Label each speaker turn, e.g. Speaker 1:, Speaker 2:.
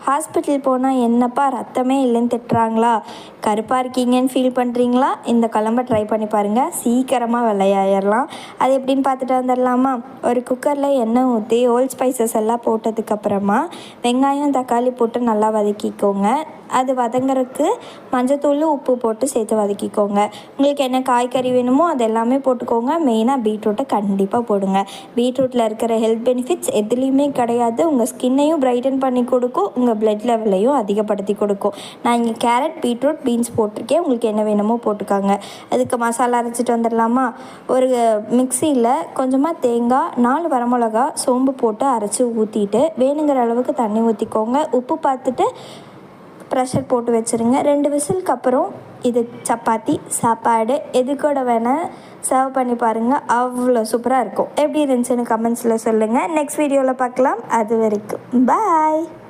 Speaker 1: Hospital போனால் என்னப்பா ரத்தமே இல்லைன்னு திட்டுறாங்களா, கருப்பாக இருக்கீங்கன்னு ஃபீல் பண்ணுறீங்களா? இந்த குழம்ப ட்ரை பண்ணி பாருங்கள், சீக்கிரமாக வெள்ளையாயிடலாம். அது எப்படின்னு பார்த்துட்டு வந்துடலாமா? ஒரு குக்கரில் எண்ணெய் ஊற்றி ஹோல் ஸ்பைசஸ் எல்லாம் போட்டதுக்கப்புறமா வெங்காயம் தக்காளி போட்டு நல்லா வதக்கிக்கோங்க. அது வதங்குறதுக்கு மஞ்சத்தூள் உப்பு போட்டு சேர்த்து வதக்கிக்கோங்க. உங்களுக்கு என்ன காய்கறி வேணுமோ அது எல்லாமே போட்டுக்கோங்க. மெயினாக பீட்ரூட்டை கண்டிப்பாக போடுங்க. பீட்ரூட்டில் இருக்கிற ஹெல்த் பெனிஃபிட்ஸ் எதுலேயுமே கிடையாது. உங்கள் ஸ்கின்னையும் பிரைட்டன் பண்ணி கொடுக்கும், உங்கள் பிளட் லெவலையும் அதிகப்படுத்தி கொடுக்கும். நான் இங்கே கேரட் பீட்ரூட் பீன்ஸ் போட்டிருக்கேன், உங்களுக்கு என்ன வேணுமோ போட்டுக்காங்க. அதுக்கு மசாலா அரைச்சிட்டு வந்துடலாமா? ஒரு மிக்சியில் கொஞ்சமாக தேங்காய் 4 வரமிளகா சோம்பு போட்டு அரைச்சி ஊற்றிட்டு வேணுங்கிற அளவுக்கு தண்ணி ஊற்றிக்கோங்க. உப்பு பார்த்துட்டு ப்ரெஷர் போட்டு வச்சுருங்க. 2 விசிலுக்கு அப்புறம் இது சப்பாத்தி சாப்பாடு எது கூட வேணால் சர்வ் பண்ணி பாருங்கள், அவ்வளோ சூப்பராக இருக்கும். எப்படி இருந்துச்சுன்னு கமெண்ட்ஸில் சொல்லுங்கள். நெக்ஸ்ட் வீடியோவில் பார்க்கலாம். அது வரைக்கும் பாய்.